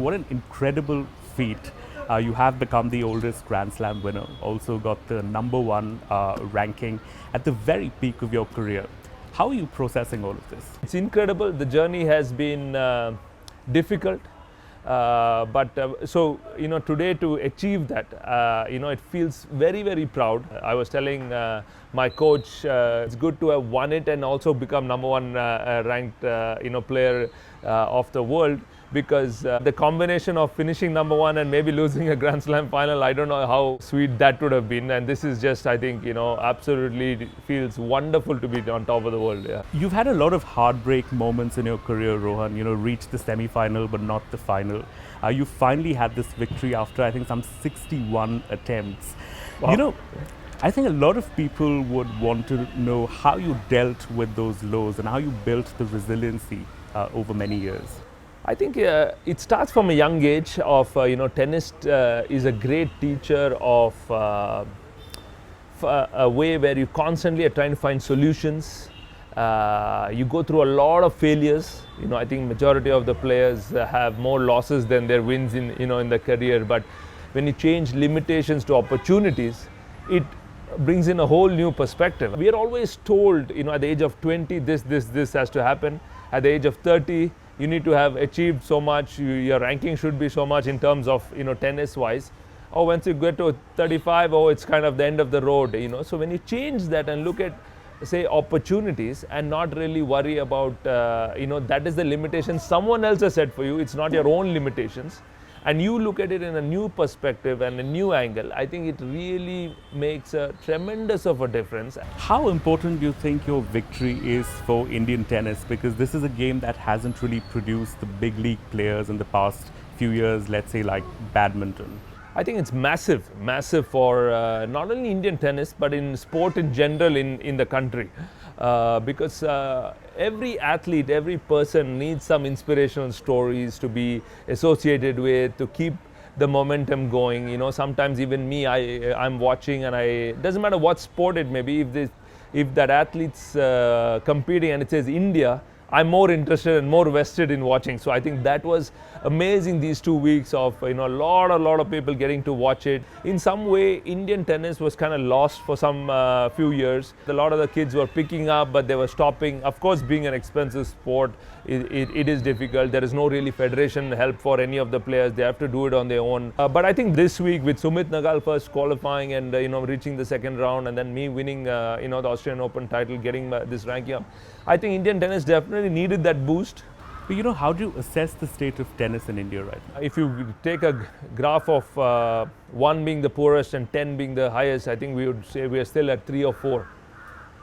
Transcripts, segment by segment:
What an incredible feat. You have become the oldest Grand Slam winner, also got the number 1 ranking at the very peak of your career. How are you processing all of this? It's incredible. The journey has been difficult, but today to achieve that, it feels very, very proud. I was telling my coach, it's good to have won it and also become number 1 ranked, player of the world. Because the combination of finishing number 1 and maybe losing a Grand Slam final, I don't know how sweet that would have been. And this is just, I think, absolutely feels wonderful to be on top of the world. Yeah. You've had a lot of heartbreak moments in your career, Rohan. Reached the semi-final but not the final. You finally had this victory after, I think, some 61 attempts. Wow. I think a lot of people would want to know how you dealt with those lows and how you built the resiliency over many years. I think it starts from a young age of, tennis is a great teacher of a way where you constantly are trying to find solutions. You go through a lot of failures. I think majority of the players have more losses than their wins in their career. But when you change limitations to opportunities, it brings in a whole new perspective. We are always told, at the age of 20, this has to happen. At the age of 30, you need to have achieved so much, your ranking should be so much in terms of, tennis wise. Or once you get to 35, it's kind of the end of the road, So when you change that and look at, say, opportunities and not really worry about, that is the limitation someone else has set for you. It's not your own limitations. And you look at it in a new perspective and a new angle, I think it really makes a tremendous of a difference. How important do you think your victory is for Indian tennis? Because this is a game that hasn't really produced the big league players in the past few years, let's say like badminton. I think it's massive for not only Indian tennis, but in sport in general in the country. Because every athlete, every person needs some inspirational stories to be associated with, to keep the momentum going. Sometimes even me, I'm watching and it doesn't matter what sport it may be, if that athlete's competing and it says India, I'm more interested and more vested in watching. So I think that was amazing, these 2 weeks of a lot of people getting to watch it. In some way, Indian tennis was kind of lost for some few years. A lot of the kids were picking up, but they were stopping. Of course, being an expensive sport, it is difficult. There is no really federation help for any of the players. They have to do it on their own. But I think this week with Sumit Nagal first qualifying and reaching the second round, and then me winning the Australian Open title, getting this ranking up, I think Indian tennis definitely needed that boost. But how do you assess the state of tennis in India right now? If you take a graph of 1 being the poorest and 10 being the highest, I think we would say we are still at 3 or 4.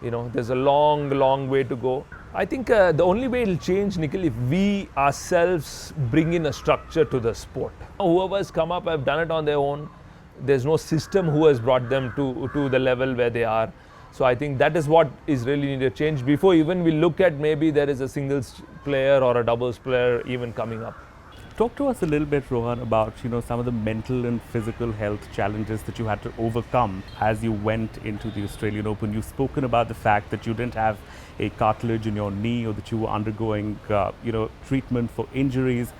There's a long way to go. I think the only way it'll change, Nikhil, if we ourselves bring in a structure to the sport. Whoever has come up have done it on their own. There's no system who has brought them to the level where they are. So I think that is what is really needed to change before even we look at maybe there is a singles player or a doubles player even coming up. Talk to us a little bit, Rohan, about some of the mental and physical health challenges that you had to overcome as you went into the Australian Open. You've spoken about the fact that you didn't have a cartilage in your knee or that you were undergoing treatment for injuries.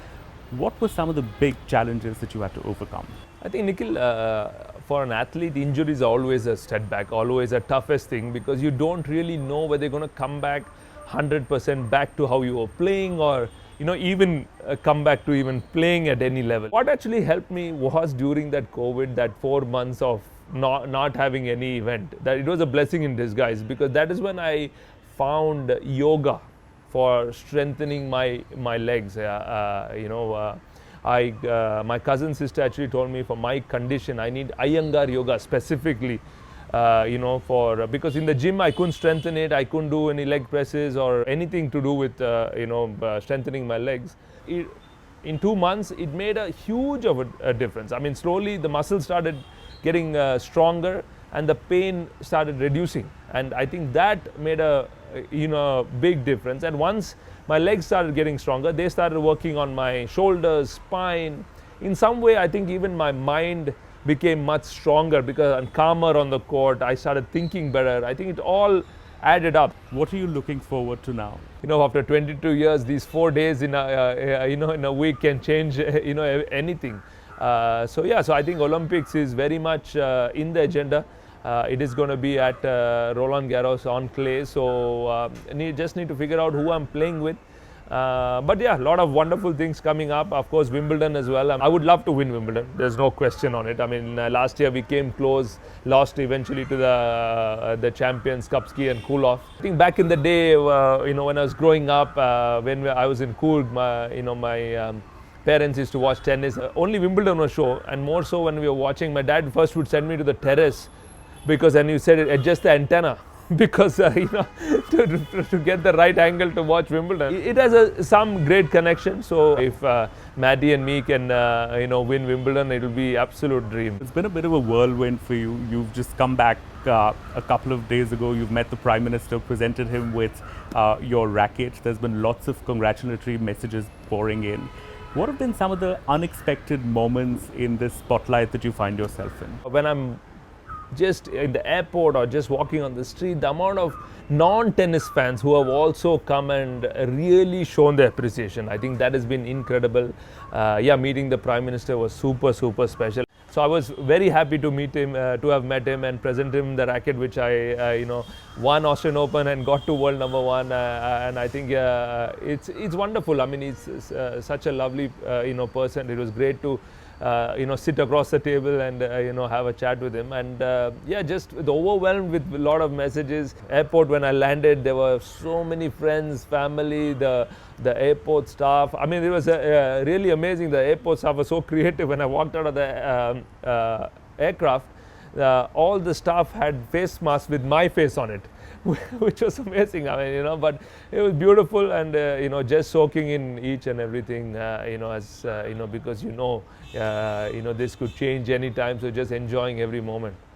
What were some of the big challenges that you had to overcome? I think, Nikhil, for an athlete, injuries are always a setback, always a toughest thing, because you don't really know whether you're going to come back 100% back to how you were playing, or even come back to even playing at any level. What actually helped me was during that COVID, that 4 months of not having any event, that it was a blessing in disguise, because that is when I found yoga for strengthening my legs. My cousin sister actually told me for my condition I need Iyengar yoga specifically, because in the gym I couldn't strengthen it, I couldn't do any leg presses or anything to do with strengthening my legs. In 2 months it made a huge of a difference. I mean, slowly the muscles started getting stronger and the pain started reducing, and I think that made a big difference. And once my legs started getting stronger, they started working on my shoulders, spine. In some way, I think even my mind became much stronger because I'm calmer on the court. I started thinking better. I think it all added up. What are you looking forward to now? After 22 years, these 4 days in a week can change anything. So I think Olympics is very much in the agenda. It is going to be at Roland Garros on clay, so just need to figure out who I'm playing with. But yeah, a lot of wonderful things coming up. Of course, Wimbledon as well. I would love to win Wimbledon. There's no question on it. I mean, last year we came close, lost eventually to the champions, Kapski and Kulov. I think back in the day, when I was growing up, when I was in Coolg, my parents used to watch tennis. Only Wimbledon was show, and more so when we were watching. My dad first would send me to the terrace because, and you said, adjust the antenna. Because to get the right angle to watch Wimbledon, it has some great connection. So if Maddie and me can win Wimbledon, it will be absolute dream. It's been a bit of a whirlwind for you. You've just come back a couple of days ago. You've met the Prime Minister, presented him with your racket. There's been lots of congratulatory messages pouring in. What have been some of the unexpected moments in this spotlight that you find yourself in? When I'm just in the airport or just walking on the street, the amount of non-tennis fans who have also come and really shown their appreciation, I think that has been incredible. Meeting the Prime Minister was super special. So I was very happy to meet him, to have met him and present him the racket which I won Australian Open and got to world number one. And I think it's wonderful. I mean, he's such a lovely person. It was great to sit across the table and have a chat with him, and just overwhelmed with a lot of messages. Airport, when I landed, there were so many friends, family, the airport staff. I mean, it was really amazing. The airport staff was so creative. When I walked out of the aircraft, all the staff had face masks with my face on it, which was amazing. I mean, but it was beautiful, and just soaking in each and everything, because this could change anytime. So just enjoying every moment.